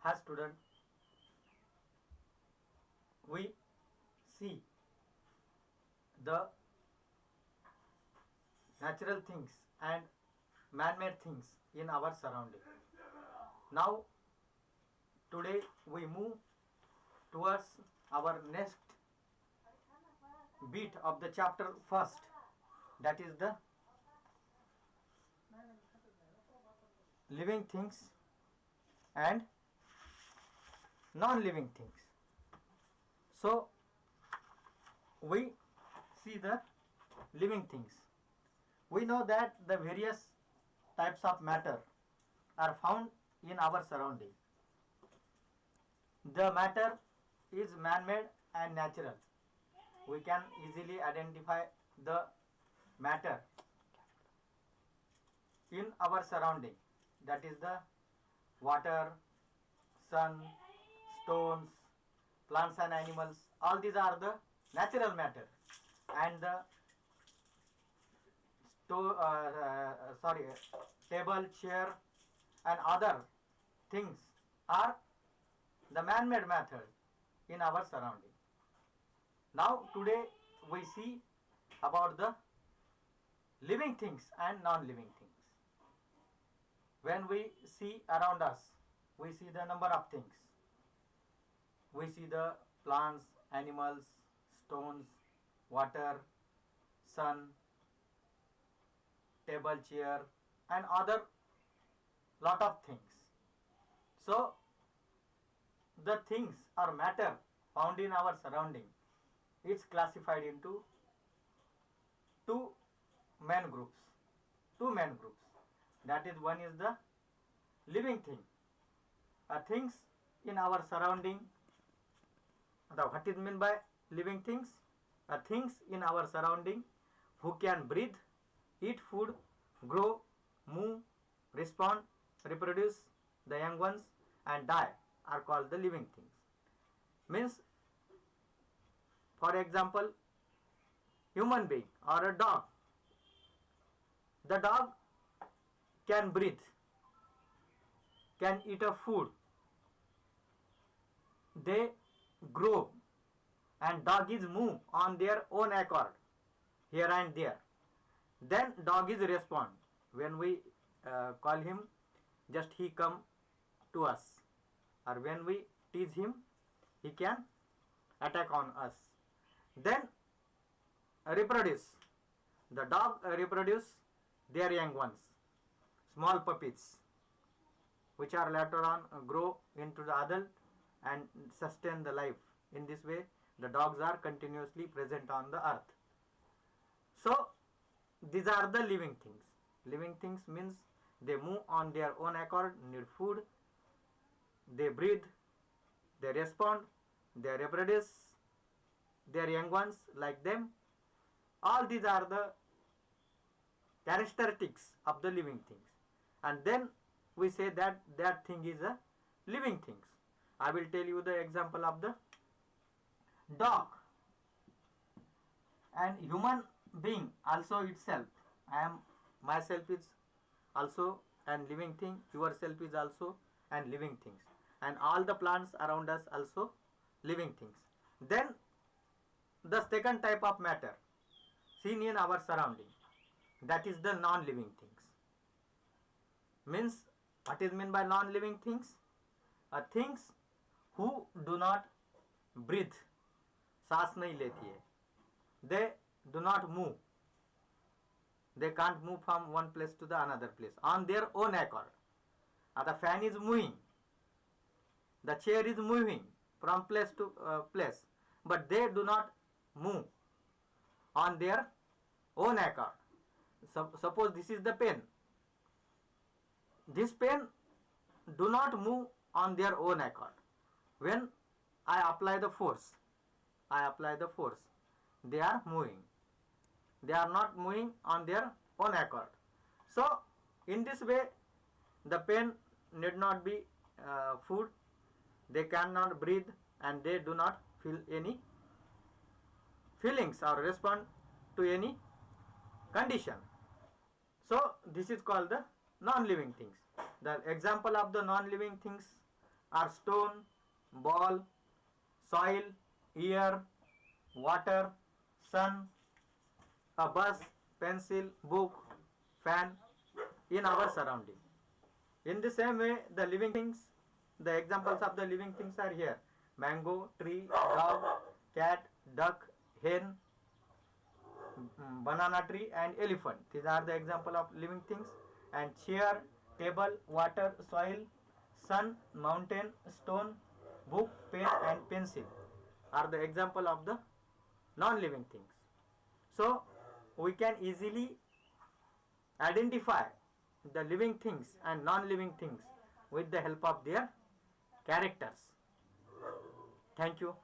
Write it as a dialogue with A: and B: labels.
A: As student, we see the natural things and man-made things in our surrounding. Now, today we move towards our next bit of the chapter first, that is the living things and non-living things. So, we see the living things. We know that the various types of matter are found in our surrounding. The matter is man-made and natural. We can easily identify the matter in our surrounding, that is the water, sun, stones, plants and animals. All these are the natural matter, and the table, chair and other things are the man-made method in our surrounding. Now today we see about the living things and non-living things. When we see around us, we see the number of things. We see the plants, animals, stones, water, sun, table, chair and other lot of things. So the things or matter found in our surrounding is classified into two main groups. That is, one is the living thing, things in our surrounding. What is meant by living things? Things in our surrounding who can breathe, eat food, grow, move, respond, reproduce, the young ones and die are called the living things. Means, for example, human being or a dog. The dog can breathe, can eat a food, they grow, and doggies move on their own accord here and there. Then doggies respond when we call him, just he come to us, or when we tease him, he can attack on us. Then reproduce. The dog reproduce their young ones, small puppies, which are later on grow into the adult and sustain the life. In this way, the dogs are continuously present on the earth. So, these are the living things. Living things means they move on their own accord, need food, they breathe, they respond, they reproduce their young ones like them. All these are the characteristics of the living things, and then we say that that thing is a living things. I will tell you the example of the dog and human being also itself. I am myself is also an living thing, yourself is also an living things, and all the plants around us also living things. Then the second type of matter seen in our surrounding, that is the non-living things. Means, what is meant by non-living things? Things who do not breathe, सांस नहीं लेती है, they do not move, they can't move from one place to the another place on their own accord. The fan is moving, the chair is moving from place to place, but they do not move on their own accord. Suppose this is the pen. This pen do not move on their own accord. When I apply the force, they are moving. They are not moving on their own accord. So, in this way, the pen need not be food, they cannot breathe, and they do not feel any feelings or respond to any condition. So, this is called the non-living things. The example of the non-living things are stone, ball, soil, air, water, sun, a bus, pencil, book, fan in our surrounding. In the same way, the living things, the examples of the living things are here: mango, tree, dog, cat, duck, hen, banana tree, and elephant. These are the example of living things. And chair, table, water, soil, sun, mountain, stone, book, pen, and pencil are the example of the non-living things. So we can easily identify the living things and non-living things with the help of their characters. Thank you.